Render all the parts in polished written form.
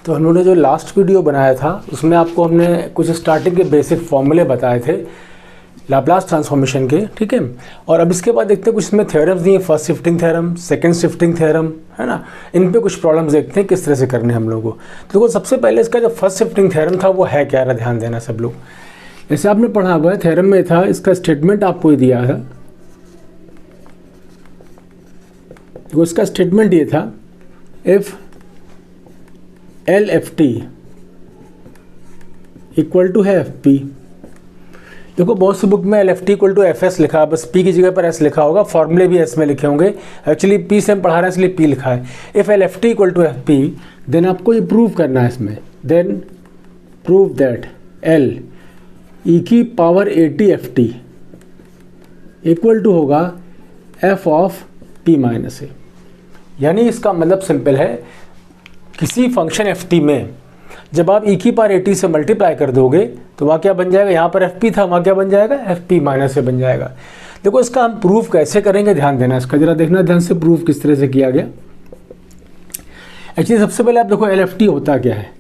तो हम लोगों ने जो लास्ट वीडियो बनाया था उसमें आपको हमने कुछ स्टार्टिंग के बेसिक फॉर्मूले बताए थे लाप्लास ट्रांसफॉर्मेशन के, ठीक है। और अब इसके बाद देखते हैं कुछ इसमें थ्योरम्स दिए, first shifting theorem, second shifting theorem, है ना। इन पे कुछ प्रॉब्लम्स देखते हैं किस तरह से करने हम लोगों को। तो देखो सबसे पहले इसका जो फर्स्ट शिफ्टिंग थ्योरम था वो है क्या, ध्यान देना सब लोग। जैसे आपने पढ़ा हुआ है थ्योरम में था, इसका स्टेटमेंट आपको ही दिया है। देखो इसका स्टेटमेंट ये था, if L F T equal to है एफ पी। देखो बहुत सी बुक में L F T equal to F S लिखा है, बस पी की जगह पर एस लिखा होगा, फॉर्मूले भी एस में लिखे होंगे। एक्चुअली पी से हम पढ़ा रहे हैं इसलिए पी लिखा है। If L F T equal to F P, then आपको ये प्रूव करना है इसमें, then prove that L E की power A T F T equal to होगा F of P minus A. यानी इसका मतलब सिंपल है, किसी फंक्शन एफ टी में जब आप ई की पावर ए टी से मल्टीप्लाई कर दोगे तो वहाँ क्या बन जाएगा, यहाँ पर एफ पी था, वहाँ क्या बन जाएगा, एफ पी माइनस ए बन जाएगा। देखो इसका हम प्रूफ कैसे करेंगे, ध्यान देना, इसका जरा देखना ध्यान से प्रूफ किस तरह से किया गया। एक्चुअली सबसे पहले आप देखो एल एफ टी होता क्या है।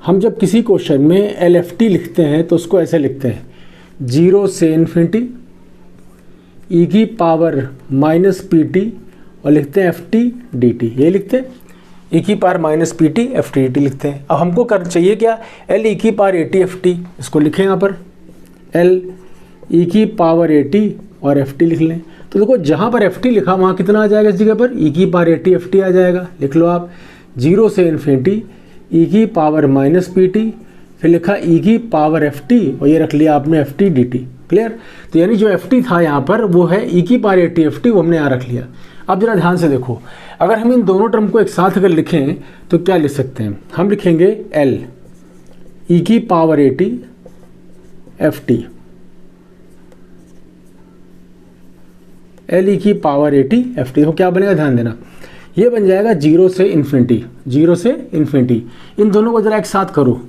हम जब किसी क्वेश्चन में एल एफ टी लिखते हैं तो उसको ऐसे लिखते हैं, 0 से इन्फिनिटी ई की पावर माइनस पी टी और लिखते हैं एफ टी डी टी, ये लिखते हैं ई की power minus P T F T D T लिखते हैं। अब हमको कर चाहिए क्या, एल ई की power A T F T, इसको लिखें यहाँ पर एल ई की पावर ए टी और एफ टी लिख लें। तो देखो जहाँ पर एफ टी लिखा वहाँ कितना आ जाएगा, इस जगह पर ई की power A T F T आ जाएगा। लिख लो आप 0 से इन्फिनिटी ई की पावर माइनस पी टी, फिर लिखा ई की पावर एफ टी और ये रख लिया आपने F T D T. Clear. तो यानी जो एफ टी था यहाँ पर वो है ई की power A T F T, वो हमने यहाँ रख लिया। अब जरा ध्यान से देखो, अगर हम इन दोनों टर्म को एक साथ अगर लिखें तो क्या लिख सकते हैं, हम लिखेंगे एल ई की power A T F T, L E की power A T F T. तो क्या बनेगा, ध्यान देना, ये बन जाएगा 0 से इन्फिनिटी, 0 से इन्फिनिटी। इन दोनों को जरा एक साथ करो,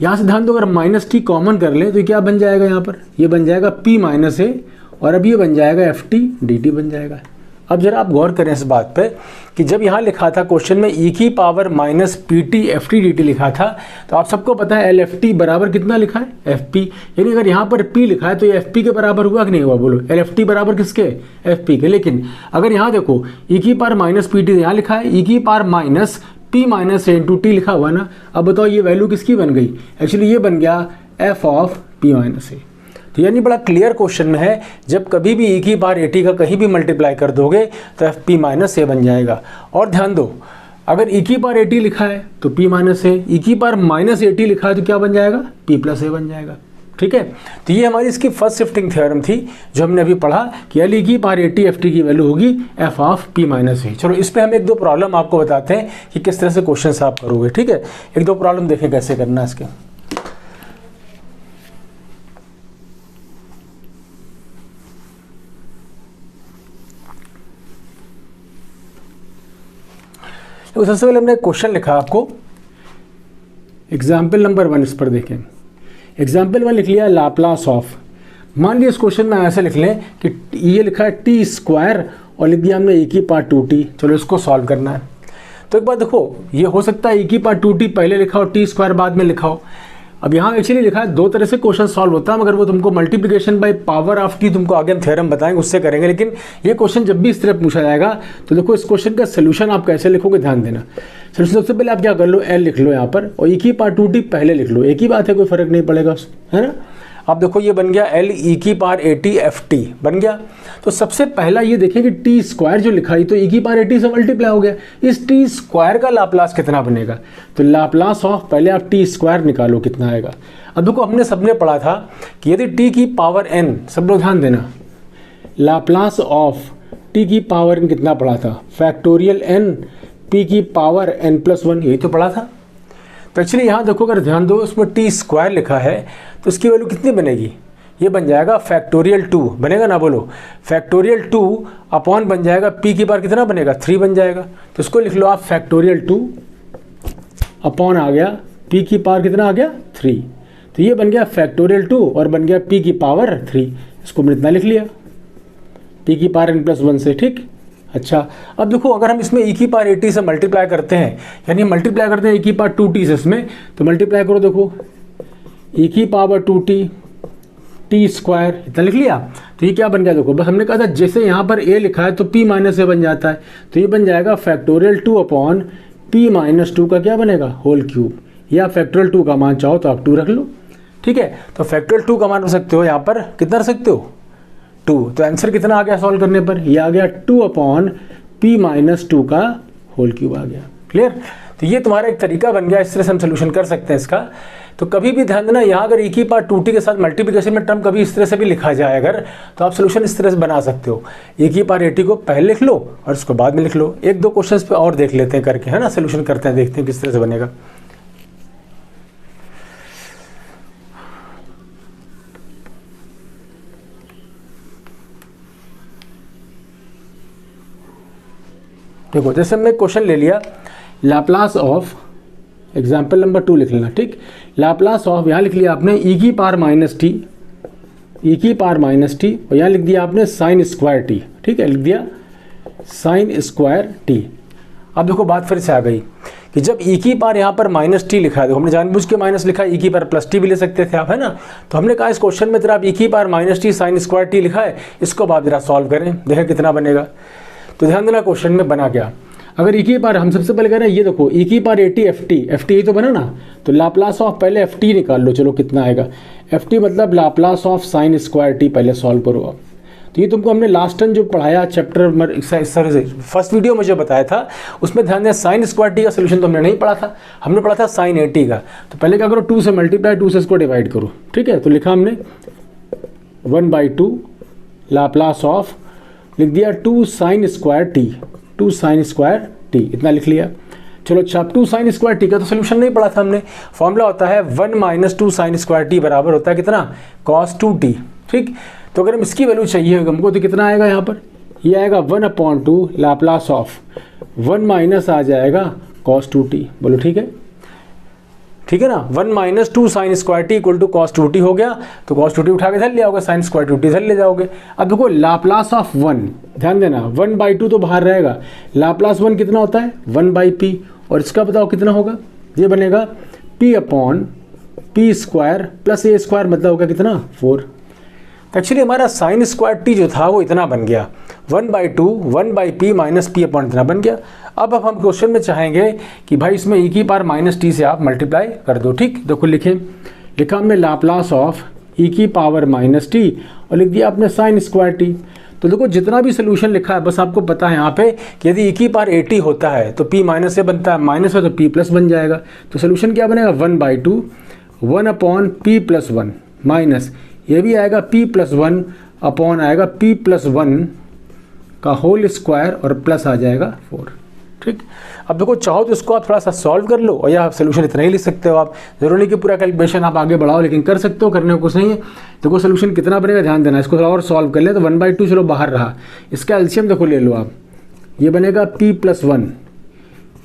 यहाँ से ध्यान दो, अगर माइनस टी कॉमन कर ले तो क्या बन जाएगा, यहाँ पर ये बन जाएगा पी माइनस ए और अब ये बन जाएगा एफ टी डी टी बन जाएगा। अब जरा आप गौर करें इस बात पे कि जब यहाँ लिखा था क्वेश्चन में ई की power minus P T F T D T लिखा था, तो आप सबको पता है एल एफ टी बराबर कितना लिखा है, एफ पी। यानी अगर यहाँ पर पी लिखा है तो ये एफ पी के बराबर हुआ कि नहीं हुआ, बोलो एल एफ टी बराबर किसके, एफ पी के। लेकिन अगर यहाँ देखो ई की पावर माइनस पी टी यहाँ लिखा है, ई की पावर माइनस पी माइनस ए इंटू टी लिखा हुआ ना। अब बताओ ये वैल्यू किसकी बन गई, एक्चुअली ये बन गया एफ ऑफ पी माइनस ए। तो यानी बड़ा क्लियर क्वेश्चन में है, जब कभी भी ई की पावर ए टी का कहीं भी मल्टीप्लाई कर दोगे तो एफ पी माइनस ए बन जाएगा। और ध्यान दो, अगर ई की पावर ए टी लिखा है तो पी माइनस ए, ई की पावर माइनस ए टी लिखा है तो क्या बन जाएगा, पी प्लस ए बन जाएगा। ठीक है। तो ये हमारी इसकी फर्स्ट शिफ्टिंग थ्योरम थी जो हमने अभी पढ़ा कि एल ई की power A T F T की वैल्यू होगी एफ ऑफ पी माइनस ए। चलो इस पर हम एक दो प्रॉब्लम आपको बताते हैं कि किस तरह से क्वेश्चन आप करोगे। ठीक है, एक दो प्रॉब्लम देखें कैसे करना है इसके। तो सबसे पहले हमने क्वेश्चन लिखा आपको, एग्जाम्पल नंबर 1, इस पर देखें। एग्जाम्पल 1 लिख लिया, लाप्लास ऑफ, मान लिया इस क्वेश्चन में ऐसे लिख लें कि ये लिखा है टी स्क्वायर और लिख दिया हमने ई की पावर 2t। चलो इसको सॉल्व करना है। तो एक बात देखो, ये हो सकता है ई की पावर 2t पहले लिखा हो, टी स्क्वायर बाद में लिखा हो। अब यहाँ एक्चुअली लिखा है दो तरह से क्वेश्चन सॉल्व होता है, मगर वो तुमको multiplication by power of T तुमको आगे हम थ्योरम बताएंगे, उससे करेंगे। लेकिन ये क्वेश्चन जब भी इस तरह पूछा जाएगा तो देखो इस क्वेश्चन का सोल्यूशन आप कैसे लिखोगे, ध्यान देना। सबसे पहले आप क्या कर लो, एल लिख लो यहाँ पर और ई की पावर 2t पहले लिख लो, एक ही बात है, कोई फर्क नहीं पड़ेगा, है ना। अब देखो ये बन गया एल ई की power A T F T बन गया। तो सबसे पहला ये देखें कि टी स्क्वायर जो लिखा है तो ई की पावर ए टी से मल्टीप्लाई हो गया, इस टी स्क्वायर का लाप्लास कितना बनेगा। तो लाप्लास ऑफ, पहले आप टी स्क्वायर निकालो कितना आएगा। अब देखो हमने सबने पढ़ा था कि यदि टी की पावर एन, सब लोग ध्यान देना, लाप्लास ऑफ टी की पावर एन कितना पढ़ा था, फैक्टोरियल एन पी की पावर एन प्लस 1, यही तो पढ़ा था। तो एक्चुअली यहाँ देखो अगर ध्यान दो, उसमें टी स्क्वायर लिखा है तो उसकी वैल्यू कितनी बनेगी, ये बन जाएगा फैक्टोरियल 2 बनेगा ना, बोलो फैक्टोरियल 2 अपॉन बन जाएगा पी की पावर कितना बनेगा, 3 बन जाएगा। तो इसको लिख लो आप फैक्टोरियल 2 अपॉन आ गया पी की पावर कितना आ गया, 3। तो ये बन गया फैक्टोरियल 2 और बन गया पी की पावर 3। इसको हमने इतना लिख लिया, पी की पावर n प्लस 1 से, ठीक। अच्छा, अब देखो अगर हम इसमें e की पावर AT से मल्टीप्लाई करते हैं, यानी मल्टीप्लाई करते हैं e की पावर 2t से इसमें, तो मल्टीप्लाई करो, देखो e की पावर 2t t स्क्वायर, इतना लिख लिया। तो ये क्या बन गया, देखो बस हमने कहा था जैसे यहाँ पर a लिखा है तो p माइनस a बन जाता है, तो ये बन जाएगा फैक्टोरियल 2 अपॉन p माइनस 2 का क्या बनेगा, होल क्यूब, या फैक्टोरियल 2 का मान चाहो तो आप 2 रख लो। ठीक है, तो फैक्टोरियल 2 का मान रख सकते हो, यहाँ पर कितना रख सकते हो, 2। तो आंसर कितना आ गया सॉल्व करने पर, ये आ गया 2 अपॉन p माइनस 2 का होल क्यूब आ गया। क्लियर, तो ये तुम्हारा एक तरीका बन गया, इस तरह से हम सोल्यूशन कर सकते हैं इसका। तो कभी भी ध्यान देना, यहाँ अगर e की पावर 2t के साथ मल्टीप्लिकेशन में टर्म कभी इस तरह से भी लिखा जाए अगर, तो आप सोल्यूशन इस तरह से बना सकते हो, e की पावर AT को पहले लिख लो और उसको बाद में लिख लो। एक दो क्वेश्चंस पे और देख लेते हैं करके, है ना, सोल्यूशन करते हैं, देखते हैं किस तरह से बनेगा। देखो जैसे हमने क्वेश्चन ले लिया, लाप्लास ऑफ, एग्जाम्पल नंबर 2 लिख लेना, ठीक। लाप्लास ऑफ यहाँ लिख लिया आपने e की पावर माइनस टी, e की पावर माइनस टी, और यहाँ लिख दिया आपने साइन स्क्वायर टी। ठीक है, लिख दिया साइन स्क्वायर टी। अब देखो बात फिर से आ गई कि जब e की पावर यहाँ पर माइनस टी लिखा है, तो हमने जानबूझ के माइनस लिखा है, e की पावर प्लस टी भी ले सकते थे आप, है ना। तो हमने कहा इस क्वेश्चन में जरा आप e की power minus T sign square T लिखा है, इसको आप जरा सॉल्व करें, देखें कितना बनेगा। तो ध्यान देना क्वेश्चन में बना क्या, अगर e की पावर हम सबसे पहले करें, ये देखो e की पावर AT ft ही तो बना ना, तो लाप्लास ऑफ पहले ft निकाल लो, चलो कितना आएगा, ft मतलब Laplace of sine square T, पहले सॉल्व करो आप। तो ये तुमको हमने लास्ट टाइम जो पढ़ाया चैप्टर फर्स्ट वीडियो में जो बताया था, उसमें ध्यान दें साइन स्क्वायर टी का सोल्यूशन तो हमने नहीं पढ़ा था, हमने पढ़ा था साइन AT का। तो पहले क्या करो, 2 से मल्टीप्लाई, 2 से इसको डिवाइड करो। ठीक है, तो लिखा हमने 1/2 लाप्लास ऑफ, लिख दिया 2 sine square T, 2 sine square T, इतना लिख लिया। चलो अच्छा, 2 साइन स्क्वायर टी का तो सोल्यूशन नहीं पढ़ा था हमने, फॉर्मूला होता है 1 माइनस 2 साइन स्क्वायर टी बराबर होता है कितना, cos 2t। ठीक, तो अगर हम इसकी वैल्यू चाहिए हमको तो कितना आएगा यहाँ पर, ये आएगा 1/2 लाप्लास ऑफ 1 माइनस आ जाएगा cos 2t, बोलो ठीक है, ठीक है ना। 1 minus 2 sine square T equal to cos 2t हो गया, तो cos 2t उठा के इधर ले आओगे, साइन स्क्वायर 2t इधर ले जाओगे। अब देखो लाप्लास ऑफ 1, ध्यान देना 1/2 तो बाहर रहेगा, लाप्लास 1 कितना होता है 1/p, और इसका बताओ कितना होगा, ये बनेगा p upon p square plus a square, मतलब होगा कितना 4। तो एक्चुअली हमारा साइन स्क्वायर टी जो था वो इतना बन गया, 1/2 1/p माइनस p अपॉन इतना बन गया। अब हम क्वेश्चन में चाहेंगे कि भाई इसमें e की पावर माइनस टी से आप मल्टीप्लाई कर दो। ठीक, देखो लिखा हमने लाप्लास ऑफ e की पावर माइनस टी, और लिख दिया आपने साइन स्क्वायर टी। तो देखो जितना भी सोल्यूशन लिखा है बस आपको पता है यहाँ पे कि यदि e की पावर AT होता है तो p माइनस से बनता है, माइनस है तो p प्लस बन जाएगा। तो सोल्यूशन क्या बनेगा, 1/2 1/p प्लस 1 माइनस, ये भी आएगा p प्लस 1 अपॉन आएगा p प्लस 1 का होल स्क्वायर, और प्लस आ जाएगा 4। ठीक, अब देखो चाहो तो इसको आप थोड़ा सा सॉल्व कर लो, और या सोल्यूशन इतना ही लिख सकते हो आप, जरूरी नहीं कि पूरा कैलकुलेशन आप आगे बढ़ाओ, लेकिन कर सकते हो, करने को कुछ नहीं है। देखो सोल्यूशन कितना बनेगा, ध्यान देना, इसको थोड़ा और सॉल्व कर ले। तो 1/2 चलो बाहर रहा, इसका एलसीएम देखो ले लो आप, ये बनेगा p प्लस 1,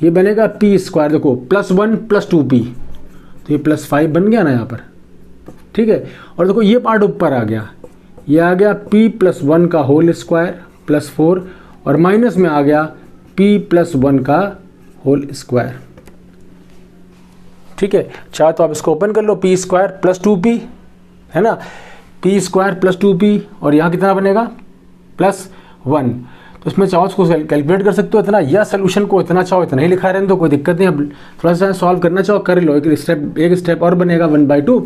ये बनेगा p स्क्वायर, देखो प्लस 1 प्लस 2p, तो ये प्लस 5 बन गया ना यहाँ पर। ठीक है, और देखो ये पार्ट ऊपर आ गया, ये आ गया p प्लस 1 का होल स्क्वायर प्लस 4, और माइनस में आ गया p प्लस 1 का होल स्क्वायर। ठीक है, चाहे तो आप इसको ओपन कर लो, p स्क्वायर प्लस 2p, है ना, p स्क्वायर प्लस 2p, और यहाँ कितना बनेगा प्लस 1। तो इसमें चाहो उसको कैलकुलेट कर सकते हो इतना, या सोल्यूशन को इतना चाहो इतना ही लिखा रहने दो, कोई दिक्कत नहीं। अब थोड़ा सा सॉल्व करना चाहो कर लो, एक स्टेप और बनेगा 1/2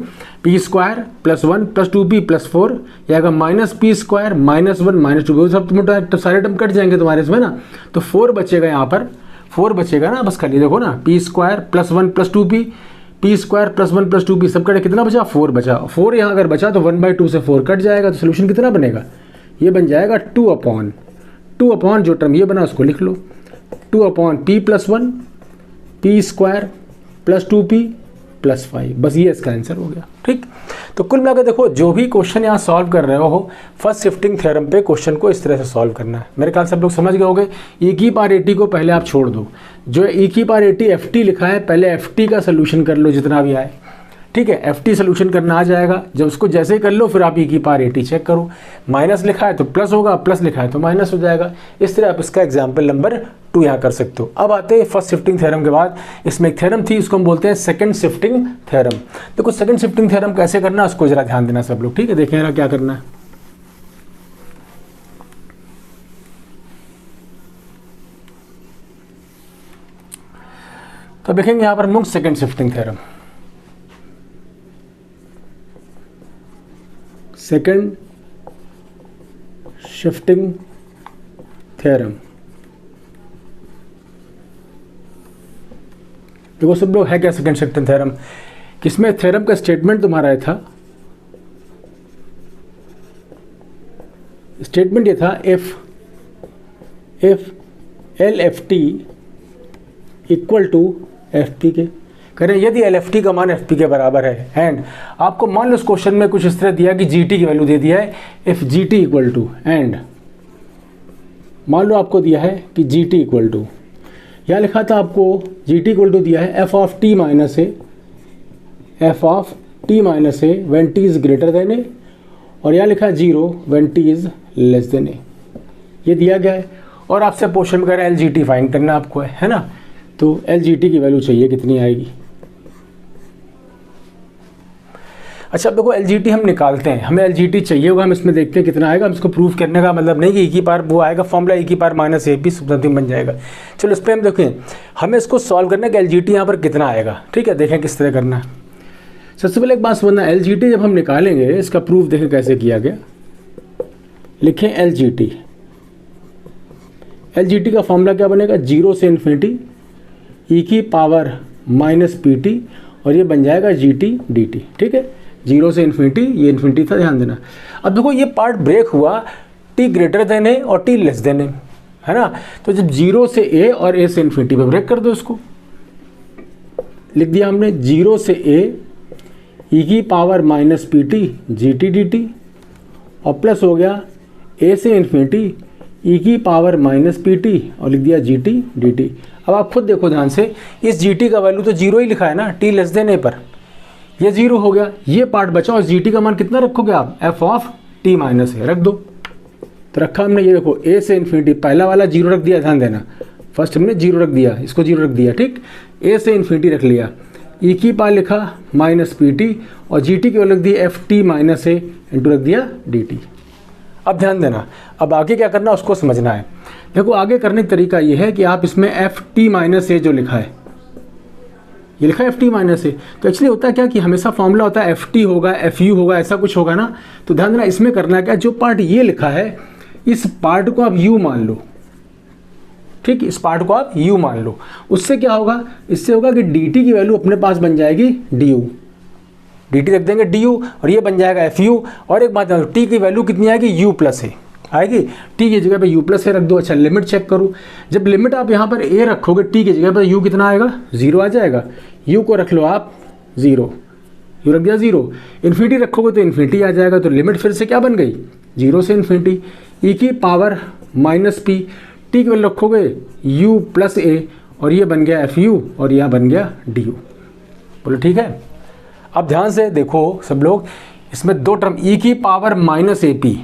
p square plus 1 plus 2p plus 4, यह आएगा minus p square minus 1 minus 2p, सब तो सारे टर्म कट जाएंगे तुम्हारे इसमें ना, तो 4 बचेगा यहाँ पर, 4 बचेगा ना, बस खाली देखो ना, p square plus 1 plus 2p, p square plus 1 plus 2p, सब कटे कितना बचा 4 बचा, 4 यहाँ अगर बचा तो 1/2 से 4 कट जाएगा, तो सोल्यूशन कितना बनेगा, ये बन जाएगा 2 अपॉन जो टर्म ये बना उसको लिख लो, 2 upon p plus 1 p square plus 2p plus 5, बस ये इसका आंसर हो गया। ठीक, तो कुल मिलाकर देखो जो भी क्वेश्चन यहाँ सॉल्व कर रहे हो, फर्स्ट शिफ्टिंग थ्योरम पे क्वेश्चन को इस तरह से सॉल्व करना है। मेरे ख्याल से आप लोग समझ गए होंगे। e की पावर AT को पहले आप छोड़ दो, जो e की पावर AT ft लिखा है पहले ft का सोल्यूशन कर लो जितना भी आए। ठीक है, एफ टी सोल्यूशन करना आ जाएगा। जब उसको जैसे ही कर लो फिर आप ई की पावर ए टी चेक करो, माइनस लिखा है तो प्लस होगा, प्लस लिखा है तो माइनस हो जाएगा। इस तरह आप इसका एग्जाम्पल नंबर 2 यहाँ कर सकते हो। अब आते हैं फर्स्ट शिफ्टिंग थ्योरम के बाद, इसमें एक थ्योरम थी, इसको हम बोलते हैं सेकंड शिफ्टिंग थ्योरम। देखो सेकंड शिफ्टिंग थ्योरम कैसे करना है उसको जरा ध्यान देना सब लोग, ठीक है। देखें जरा क्या करना है। तो देखेंगे यहाँ पर हम लोग second shifting theorem, second shifting theorem. देखो सब लोग है क्या सेकंड शिफ्टिंग थ्योरम, किसमें थ्योरम का स्टेटमेंट तुम्हारा था, स्टेटमेंट ये था if L F T equal to F P के, करें यदि एल एफ टी का मान एफ पी के बराबर है, एंड आपको मान लो इस क्वेश्चन में कुछ इस तरह दिया कि जी टी की वैल्यू दे दिया है if G T equal to, and मान लो आपको दिया है कि जी टी इक्वल टू, यहाँ लिखा था आपको जी टी इक्वल टू दिया है F of T minus A, F of T minus A when T is greater than A, और यहाँ लिखा है 0 when T is less than A, ये दिया गया है। और आपसे क्वेश्चन में कह रहा है एल जी टी फाइंड करना आपको है ना, तो एल जी टी की वैल्यू चाहिए कितनी आएगी। अच्छा अब देखो एल जी टी हम निकालते हैं, हमें एल जी टी चाहिए होगा, हम इसमें देखते हैं कितना आएगा। हम इसको प्रूफ करने का मतलब नहीं कि ई की पावर वो आएगा फॉर्मूला ई की power minus A P something बन जाएगा। चलो इस पर हम देखें, हमें इसको सॉल्व करना है कि एल जी टी यहाँ पर कितना आएगा, ठीक है। देखें किस तरह करना है। सबसे पहले एक बात समझना, एल जी टी जब हम निकालेंगे इसका प्रूफ देखें कैसे किया गया। लिखें L G T, L G T का फॉर्मूला क्या बनेगा, 0 से इन्फिनिटी ई की पावर माइनस पी टी, और ये बन जाएगा जी टी डी टी, ठीक है। 0 से इन्फिनिटी, ये इन्फिनिटी था, ध्यान देना। अब देखो ये पार्ट ब्रेक हुआ टी ग्रेटर देन ए और टी लेस देन ए, है ना। तो जब 0 से ए और ए से इन्फिनिटी पे ब्रेक कर दो, इसको लिख दिया हमने 0 से ए ई की power minus P T G T D T, और प्लस हो गया ए से इन्फिनिटी ई की पावर माइनस पी टी और लिख दिया जी टी डी टी। अब आप खुद देखो ध्यान से, इस जी टी का वैल्यू तो 0 ही लिखा है ना, टी लेस देन ए पर, ये 0 हो गया, ये पार्ट बचा, और जी टी का मान कितना रखोगे आप, एफ ऑफ टी माइनस ए रख दो। तो रखा हमने, ये देखो ए से इन्फिनिटी, पहला वाला 0 रख दिया, ध्यान देना, फर्स्ट हमने 0 रख दिया, इसको 0 रख दिया, ठीक। ए से इन्फिनिटी रख लिया, ई की पावर लिखा माइनस पी टी, और जी टी की वैल्यू रख the F T minus A into रख दिया डी टी। अब ध्यान देना, अब आगे क्या करना उसको समझना है। देखो आगे करने का तरीका ये है कि आप इसमें एफ टी माइनस ए जो लिखा है, ये लिखा है एफ टी माइनस ए, तो एक्चुअली होता है क्या कि हमेशा फॉर्मूला होता है एफ टी होगा, एफ यू होगा, ऐसा कुछ होगा ना। तो ध्यान देना, इसमें करना क्या, जो पार्ट ये लिखा है इस पार्ट को आप यू मान लो, ठीक, इस पार्ट को आप यू मान लो। उससे क्या होगा, इससे होगा कि डी टी की वैल्यू अपने पास बन जाएगी डी यू, डी टी रख देंगे डी यू, और ये बन जाएगा एफ यू। और एक बात, टी की वैल्यू कितनी आएगी, यू प्लस ए आएगी, टी की जगह पे यू प्लस ए रख दो। अच्छा लिमिट चेक करो, जब लिमिट आप यहाँ पर ए रखोगे टी की जगह पर यू कितना आएगा, 0 आ जाएगा, यू को रख लो आप 0, यू रख दिया 0, इन्फिनिटी रखोगे तो इन्फिनिटी आ जाएगा। तो लिमिट फिर से क्या बन गई, 0 से इन्फिनिटी ई की पावर माइनस पी, टी की वैल्यू रखोगे यू प्लस ए, और ये बन गया एफ यू, और यहाँ बन गया डी यू। बोलो ठीक है। अब ध्यान से देखो सब लोग, इसमें 2 टर्म ई की पावर माइनस ए पी,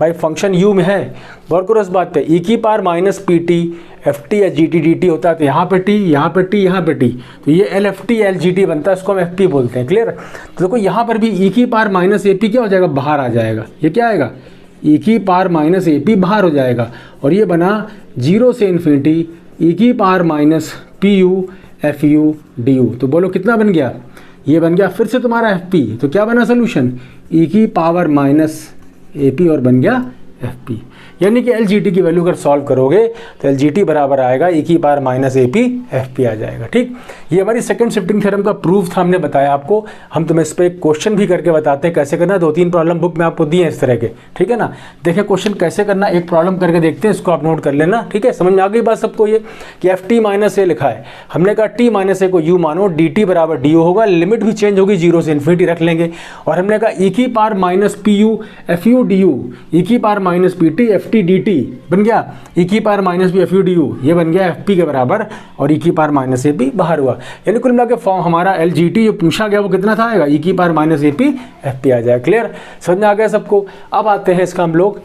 भाई फंक्शन यू में है, गौर करो इस बात पे, ई की power minus P T F T या जी टी डी टी होता है, तो यहाँ पे टी, यहाँ पे टी, यहाँ पे टी, तो ये L F T L G T बनता है, इसको हम एफ पी बोलते हैं, क्लियर। तो देखो यहाँ पर भी ई की पावर माइनस ए पी क्या हो जाएगा, बाहर आ जाएगा, ये क्या आएगा, ई की पावर माइनस ए पी बाहर हो जाएगा, और ये बना 0 से इन्फिनिटी ई की power minus P U F U D you. तो बोलो कितना बन गया, ये बन गया फिर से तुम्हारा एफ पी। तो क्या बना सोल्यूशन, ई की पावर माइनस ए पी और बन गया एफ पी। यानी कि एल जी टी की वैल्यू अगर सॉल्व करोगे तो एल जी टी बराबर आएगा ई की power minus A P F P आ जाएगा, ठीक। ये हमारी सेकंड शिफ्टिंग थ्योरम का प्रूफ था, हमने बताया आपको। हम तुम्हें इस पर एक क्वेश्चन भी करके बताते हैं कैसे करना, 2-3 प्रॉब्लम बुक में आपको दिए हैं इस तरह के, ठीक है ना। देखें क्वेश्चन कैसे करना, एक प्रॉब्लम करके देखते हैं, इसको आप नोट कर लेना, ठीक है। समझ में आ गई बात सबको, ये कि एफ टी माइनस ए लिखा है, हमने कहा टी माइनस ए को यू मानो, डी टी बराबर डी यू होगा, लिमिट भी चेंज होगी 0 से इन्फिनिटी रख लेंगे, और हमने कहा ई की power minus P U F U D U, E की power minus P T F T D T बन गया ई की power minus B F U D U, ये बन गया एफ पी के बराबर और ई की पावर माइनस ए पी बाहर हुआ। यानी कुल मिला के फॉर्म हमारा एल जी टी जो पूछा गया वो कितना था आएगा, ई की power minus A P F P आ जाएगा। क्लियर, समझ में आ गया सबको। अब आते हैं इसका हम लोग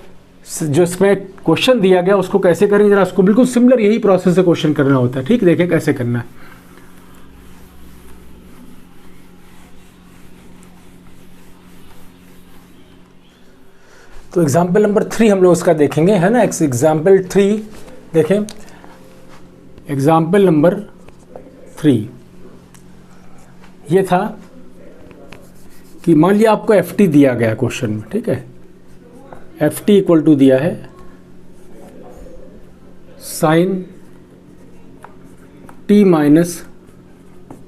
जो इसमें क्वेश्चन दिया गया उसको कैसे करेंगे, जरा उसको बिल्कुल सिमिलर यही प्रोसेस से क्वेश्चन करना होता है। ठीक, देखें कैसे करना है। तो एग्जाम्पल नंबर 3 हम लोग उसका देखेंगे, है ना। एग्जाम्पल 3 देखें, एग्जाम्पल नंबर 3 ये था कि मान लिया आपको एफ टी दिया गया क्वेश्चन में, ठीक है। एफ टी इक्वल टू दिया है sine T minus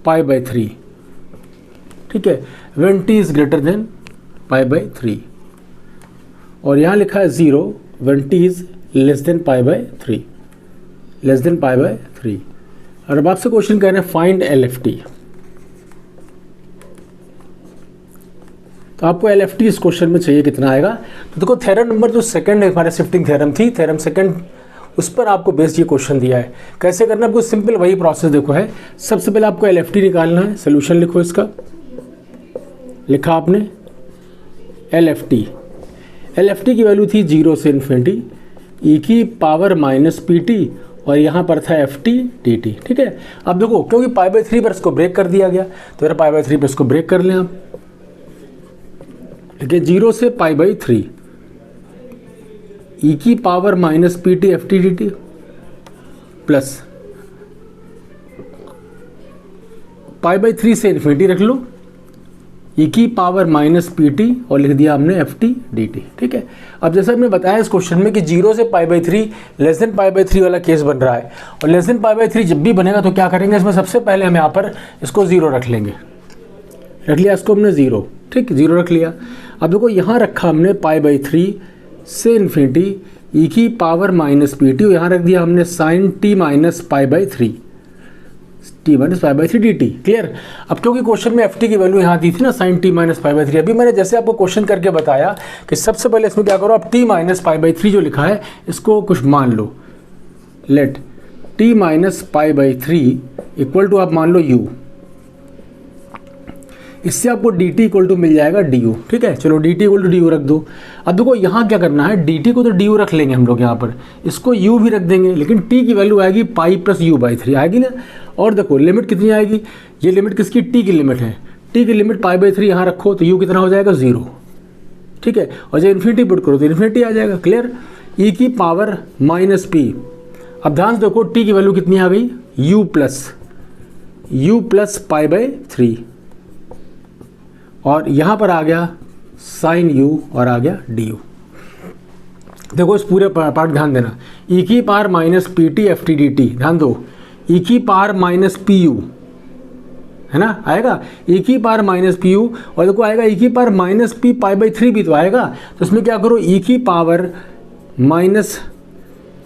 pi by 3, ठीक है, when T is greater than pi by 3, और यहाँ लिखा है 0 when T is less than pi by 3, less than pi by 3। और अब आपसे क्वेश्चन कह रहे हैं फाइंड एल एफ टी। तो आपको एल एफ टी इस क्वेश्चन में चाहिए, कितना आएगा। तो देखो थ्योरम नंबर जो सेकंड है हमारे शिफ्टिंग थ्योरम थी, थ्योरम सेकंड, उस पर आपको बेस्ड ये क्वेश्चन दिया है। कैसे करना है आपको, सिंपल वही प्रोसेस देखो है। सबसे पहले आपको एल एफ टी निकालना है, सोल्यूशन लिखो इसका, लिखा आपने L F T. L F T की वैल्यू थी 0 से इन्फिनिटी ई की पावर माइनस पी टी, और यहाँ पर था एफ टी डी टी, ठीक है। अब देखो क्योंकि पाई बाई 3 पर इसको ब्रेक कर दिया गया, तो मेरा पाई बाई 3 पर इसको ब्रेक कर लें आप, ठीक है। 0 से पाई बाई 3 ई की power minus P T F T D T plus pi by 3 से इन्फिनिटी रख लो, ई की पावर माइनस पी टी और लिख दिया हमने एफ टी डी टी, ठीक है। अब जैसा हमने बताया इस क्वेश्चन में कि 0 से पाई by 3 less than pi by 3 वाला केस बन रहा है, और लेस देन पाई बाई 3 जब भी बनेगा तो क्या करेंगे, इसमें सबसे पहले हम यहाँ पर इसको 0 रख लेंगे। रख लिया इसको हमने 0, ठीक, 0 रख लिया। अब देखो यहाँ रखा हमने पाई बाई 3 से इन्फिनिटी ई की पावर माइनस पी टी, यहाँ रख दिया हमने sine T minus pi by 3, T minus pi by 3 D T. Clear. अब क्योंकि क्वेश्चन में एफ टी की वैल्यू यहाँ दी थी ना sine T minus pi by 3, अभी मैंने जैसे आपको क्वेश्चन करके बताया कि सबसे पहले इसमें क्या करो, आप टी माइनस पाई बाई 3 जो लिखा है इसको कुछ मान लो, let T minus pi by 3 equal to आप मान लो यू, इससे आपको डी टी इक्वल टू मिल जाएगा डी यू, ठीक है। चलो D T equal to D U रख दो। अब देखो यहाँ क्या करना है, डी टी को तो डी यू रख लेंगे हम लोग यहाँ पर, इसको यू भी रख देंगे, लेकिन टी की वैल्यू आएगी पाई प्लस यू बाई 3 आएगी ना। और देखो लिमिट कितनी आएगी, ये लिमिट किसकी, टी की लिमिट है, टी की लिमिट पाई बाई 3 यहाँ रखो तो यू कितना हो जाएगा 0, ठीक है। और जब इन्फिनिटी पुट करो तो इन्फिनिटी आ जाएगा। क्लियर। ई की पावर माइनस पी, अब ध्यान से देखो टी की वैल्यू कितनी आ गई, यू प्लस पाई बाई 3, और यहाँ पर आ गया साइन यू और आ गया डी यू। देखो इस पूरे पार्ट ध्यान देना, ई की power minus P T F T D T, ध्यान दो, ई की पावर माइनस पी यू है ना, आएगा ई की पावर माइनस पी यू, और देखो आएगा ई की power minus P pi by 3 भी तो आएगा। तो इसमें क्या करो, ई की power minus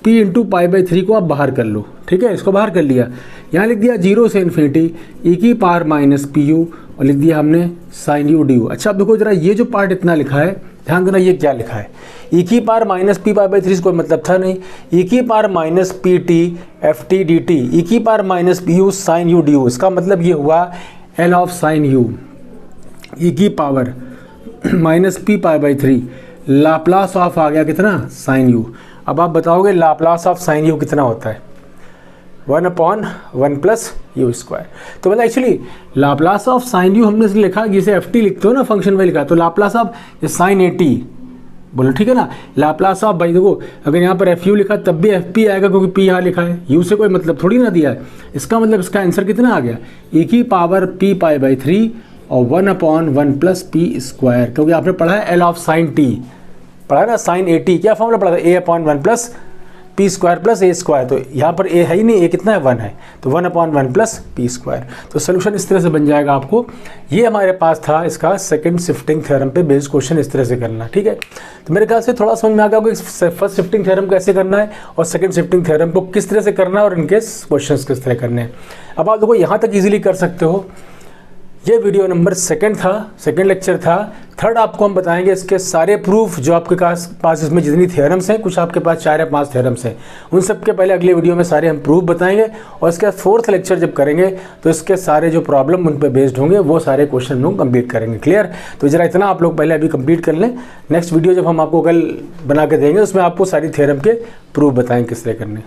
P into pi by 3 को आप बाहर कर लो, ठीक है, इसको बाहर कर लिया। यहाँ लिख दिया 0 से इन्फिनिटी ई की पावर माइनस पी यू, और लिख दिया हमने साइन यू डी यू। अच्छा अब देखो जरा ये जो पार्ट इतना लिखा है ध्यान देना, ये क्या लिखा है, ई की power minus P pi by 3 कोई मतलब था नहीं, ई की power minus P T F T D T, E की power minus P U sine U D U, इसका मतलब ये हुआ L of sine U, E की power minus P pi by 3, Laplace of आ गया कितना, साइन यू। अब आप बताओगे लाप्लास ऑफ साइन यू कितना होता है, 1/1 प्लस यू स्क्वायर। तो मतलब actually Laplace of sine you हमने लिखा, जिसे एफ टी लिखते हो ना फंक्शन में लिखा, तो Laplace of sine A T बोलो, ठीक है ना। लाप्लास ऑफ, भाई देखो अगर यहाँ पर एफ यू लिखा तब भी एफ पी आएगा क्योंकि पी यहाँ लिखा है, यू से कोई मतलब थोड़ी ना दिया है। इसका मतलब इसका आंसर कितना आ गया, ए की पावर पी पाई बाई 3 और 1/1 प्लस पी स्क्वायर, क्योंकि आपने पढ़ा है एल ऑफ साइन टी, पढ़ा है ना, साइन ए टी क्या फॉर्मूला पढ़ा था, a/1 plus P square plus A square. तो यहाँ पर ए है ही नहीं, ए कितना है 1 है, तो 1/1 प्लस पी स्क्वायर। तो सोल्यूशन इस तरह से बन जाएगा आपको। ये हमारे पास था इसका सेकंड शिफ्टिंग थ्योरम पे बेस्ड क्वेश्चन, इस तरह से करना, ठीक है। तो मेरे ख्याल से थोड़ा समझ में आ गया कि फर्स्ट शिफ्टिंग थ्योरम कैसे करना है और सेकंड शिफ्टिंग थ्योरम को किस तरह से करना है और इनके क्वेश्चन किस तरह करने हैं। अब आप देखो यहाँ तक ईजिली कर सकते हो, ये वीडियो नंबर सेकंड था, सेकंड लेक्चर था। थर्ड आपको हम बताएंगे इसके सारे प्रूफ जो आपके पास इसमें जितनी थ्योरम्स हैं, कुछ आपके पास 4 या 5 थ्योरम्स हैं, उन सब के पहले अगले वीडियो में सारे हम प्रूफ बताएंगे। और इसके बाद फोर्थ लेक्चर जब करेंगे तो इसके सारे जो प्रॉब्लम उन पर बेस्ड होंगे वो सारे क्वेश्चन लोग कंप्लीट करेंगे। क्लियर? तो जरा इतना आप लोग पहले अभी कंप्लीट कर लें। नेक्स्ट वीडियो जब हम आपको कल बना के देंगे उसमें आपको सारी थ्योरम के प्रूफ बताएंगे किस तरह करने।